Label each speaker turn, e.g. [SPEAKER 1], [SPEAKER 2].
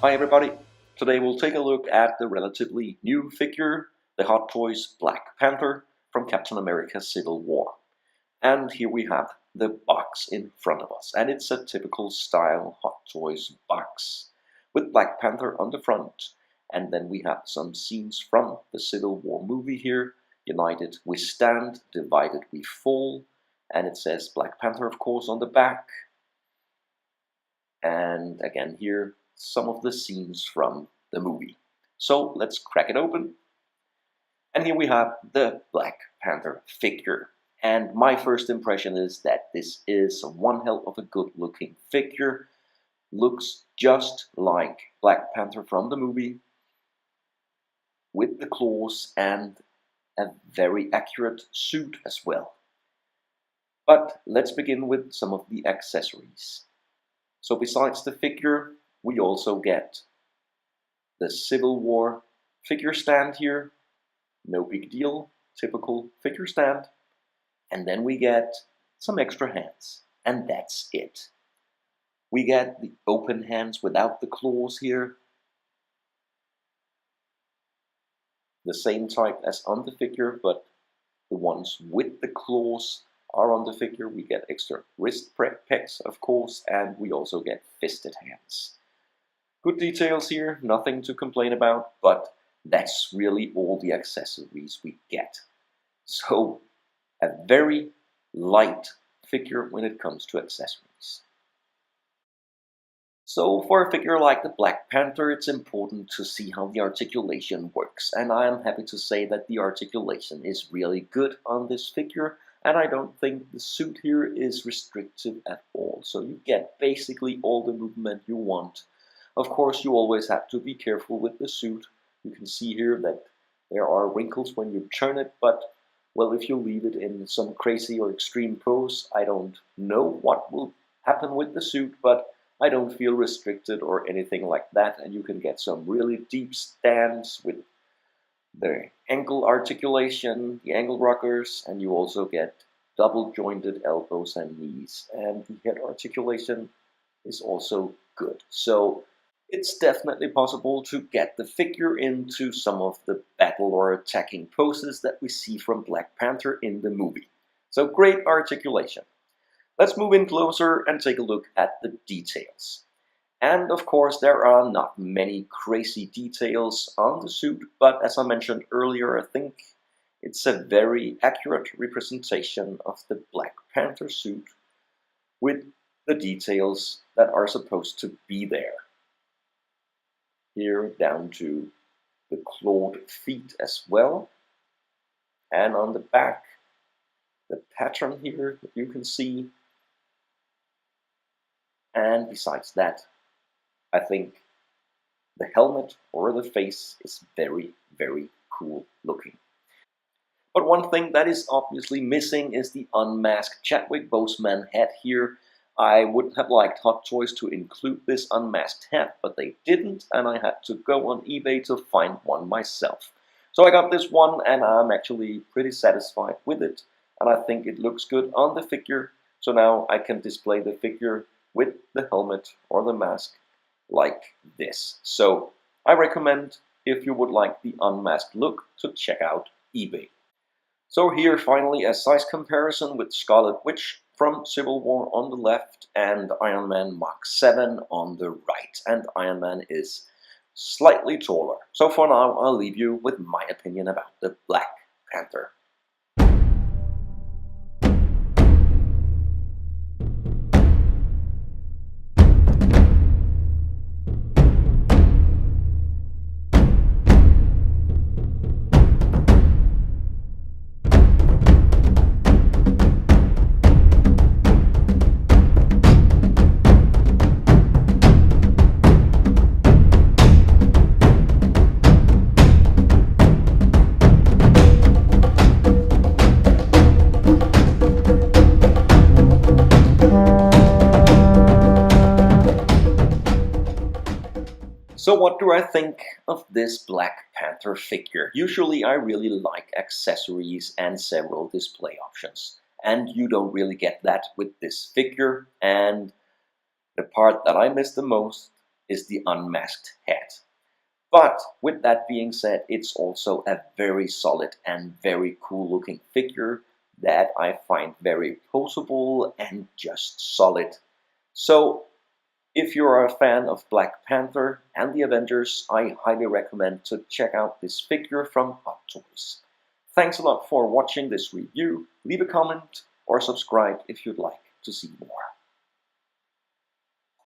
[SPEAKER 1] Hi everybody! Today we'll take a look at the relatively new figure, the Hot Toys Black Panther from Captain America Civil War. And here we have the box in front of us, and it's a typical style Hot Toys box with Black Panther on the front, and then we have some scenes from the Civil War movie here. United we stand, divided we fall, and it says Black Panther of course on the back. And again here some of the scenes from the movie. So let's crack it open. And here we have the Black Panther figure. And my first impression is that this is one hell of a good looking figure. Looks just like Black Panther from the movie, with the claws and a very accurate suit as well. But let's begin with some of the accessories. So besides the figure, we also get the Civil War figure stand here. No big deal, typical figure stand. And then we get some extra hands, and that's it. We get the open hands without the claws here. The same type as on the figure, but the ones with the claws are on the figure. We get extra wrist pegs, of course, and we also get fisted hands. Good details here, nothing to complain about, but that's really all the accessories we get. So, a very light figure when it comes to accessories. So for a figure like the Black Panther, it's important to see how the articulation works, and I am happy to say that the articulation is really good on this figure, and I don't think the suit here is restrictive at all. So you get basically all the movement you want. Of course, you always have to be careful with the suit. You can see here that there are wrinkles when you turn it, but well, if you leave it in some crazy or extreme pose, I don't know what will happen with the suit, but I don't feel restricted or anything like that, and you can get some really deep stands with the ankle articulation, the ankle rockers, and you also get double jointed elbows and knees, and the head articulation is also good. So it's definitely possible to get the figure into some of the battle or attacking poses that we see from Black Panther in the movie. So great articulation. Let's move in closer and take a look at the details. And of course there are not many crazy details on the suit, but as I mentioned earlier, I think it's a very accurate representation of the Black Panther suit with the details that are supposed to be there. Here down to the clawed feet as well, and on the back the pattern here that you can see. And besides that, I think the helmet or the face is very, very cool looking. But one thing that is obviously missing is the unmasked Chadwick Boseman head here. I would have liked Hot Toys to include this unmasked head, but they didn't, and I had to go on eBay to find one myself. So I got this one, and I'm actually pretty satisfied with it, and I think it looks good on the figure. So now I can display the figure with the helmet or the mask like this. So I recommend, if you would like the unmasked look, to check out eBay. So here finally a size comparison with Scarlet Witch from Civil War on the left and Iron Man Mark 7 on the right. And Iron Man is slightly taller. So for now I'll leave you with my opinion about the Black Panther. So what do I think of this Black Panther figure? Usually I really like accessories and several display options, and you don't really get that with this figure. And the part that I miss the most is the unmasked head. But with that being said, it's also a very solid and very cool looking figure that I find very poseable and just solid. So if you're a fan of Black Panther and the Avengers, I highly recommend to check out this figure from Hot Toys. Thanks a lot for watching this review. Leave a comment or subscribe if you'd like to see more.